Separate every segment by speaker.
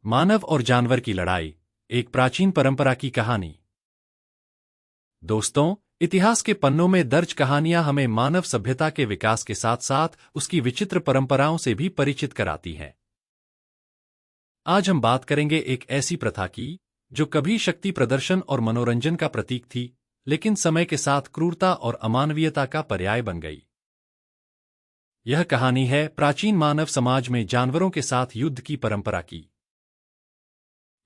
Speaker 1: मानव और जानवर की लड़ाई, एक प्राचीन परंपरा की कहानी। दोस्तों, इतिहास के पन्नों में दर्ज कहानियां हमें मानव सभ्यता के विकास के साथ साथ उसकी विचित्र परंपराओं से भी परिचित कराती हैं। आज हम बात करेंगे एक ऐसी प्रथा की जो कभी शक्ति प्रदर्शन और मनोरंजन का प्रतीक थी, लेकिन समय के साथ क्रूरता और अमानवीयता का पर्याय बन गई। यह कहानी है प्राचीन मानव समाज में जानवरों के साथ युद्ध की परंपरा की।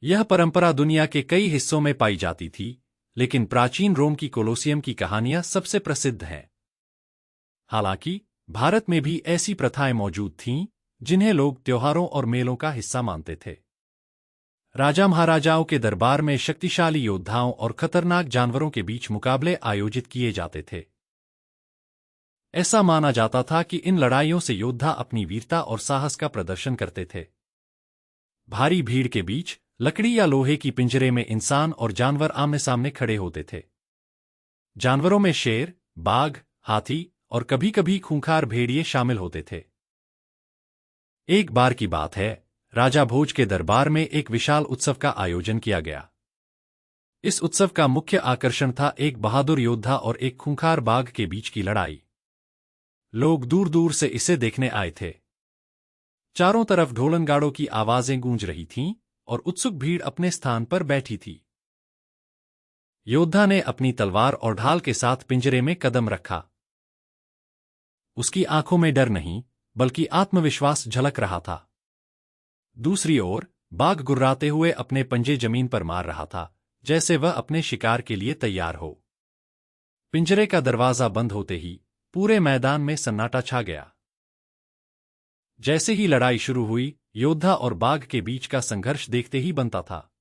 Speaker 1: यह परंपरा दुनिया के कई हिस्सों में पाई जाती थी, लेकिन प्राचीन रोम की कोलोसियम की कहानियां सबसे प्रसिद्ध हैं। हालांकि भारत में भी ऐसी प्रथाएं मौजूद थीं, जिन्हें लोग त्योहारों और मेलों का हिस्सा मानते थे। राजा महाराजाओं के दरबार में शक्तिशाली योद्धाओं और खतरनाक जानवरों के बीच मुकाबले आयोजित किए जाते थे। ऐसा माना जाता था कि इन लड़ाइयों से योद्धा अपनी वीरता और साहस का प्रदर्शन करते थे। भारी भीड़ के बीच लकड़ी या लोहे की पिंजरे में इंसान और जानवर आमने सामने खड़े होते थे। जानवरों में शेर, बाघ, हाथी और कभी-कभी खूंखार भेड़िए शामिल होते थे। एक बार की बात है, राजा भोज के दरबार में एक विशाल उत्सव का आयोजन किया गया। इस उत्सव का मुख्य आकर्षण था एक बहादुर योद्धा और एक खूंखार बाघ के बीच की लड़ाई। लोग दूर-दूर से इसे देखने आए थे। चारों तरफ ढोलनगाड़ों की आवाजें गूंज रही थीं और उत्सुक भीड़ अपने स्थान पर बैठी थी। योद्धा ने अपनी तलवार और ढाल के साथ पिंजरे में कदम रखा। उसकी आंखों में डर नहीं, बल्कि आत्मविश्वास झलक रहा था। दूसरी ओर बाघ गुर्राते हुए अपने पंजे जमीन पर मार रहा था, जैसे वह अपने शिकार के लिए तैयार हो। पिंजरे का दरवाजा बंद होते ही पूरे मैदान में सन्नाटा छा गया। जैसे ही लड़ाई शुरू हुई, योद्धा और बाघ के बीच का संघर्ष देखते ही बनता था।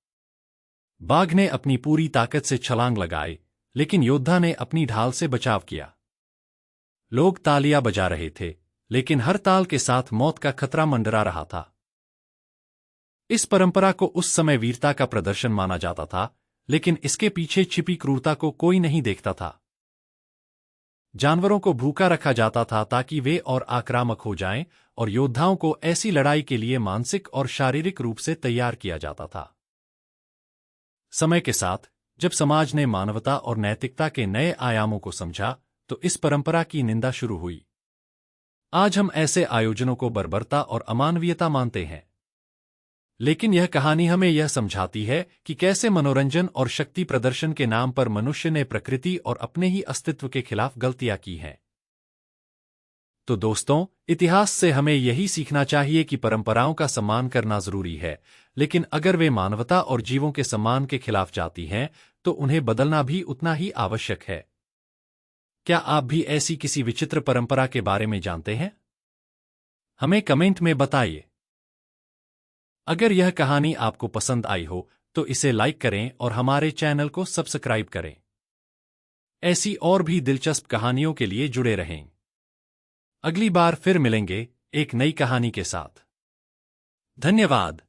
Speaker 1: बाघ ने अपनी पूरी ताकत से छलांग लगाई, लेकिन योद्धा ने अपनी ढाल से बचाव किया। लोग तालियां बजा रहे थे, लेकिन हर ताल के साथ मौत का खतरा मंडरा रहा था। इस परंपरा को उस समय वीरता का प्रदर्शन माना जाता था, लेकिन इसके पीछे छिपी क्रूरता को कोई नहीं देखता था। जानवरों को भूखा रखा जाता था ताकि वे और आक्रामक हो जाएं, और योद्धाओं को ऐसी लड़ाई के लिए मानसिक और शारीरिक रूप से तैयार किया जाता था। समय के साथ जब समाज ने मानवता और नैतिकता के नए आयामों को समझा, तो इस परंपरा की निंदा शुरू हुई। आज हम ऐसे आयोजनों को बर्बरता और अमानवीयता मानते हैं। लेकिन यह कहानी हमें यह समझाती है कि कैसे मनोरंजन और शक्ति प्रदर्शन के नाम पर मनुष्य ने प्रकृति और अपने ही अस्तित्व के खिलाफ गलतियां की हैं। तो दोस्तों, इतिहास से हमें यही सीखना चाहिए कि परंपराओं का सम्मान करना जरूरी है, लेकिन अगर वे मानवता और जीवों के सम्मान के खिलाफ जाती हैं, तो उन्हें बदलना भी उतना ही आवश्यक है। क्या आप भी ऐसी किसी विचित्र परंपरा के बारे में जानते हैं? हमें कमेंट में बताइए। अगर यह कहानी आपको पसंद आई हो, तो इसे लाइक करें और हमारे चैनल को सब्सक्राइब करें। ऐसी और भी दिलचस्प कहानियों के लिए जुड़े रहें। अगली बार फिर मिलेंगे एक नई कहानी के साथ। धन्यवाद।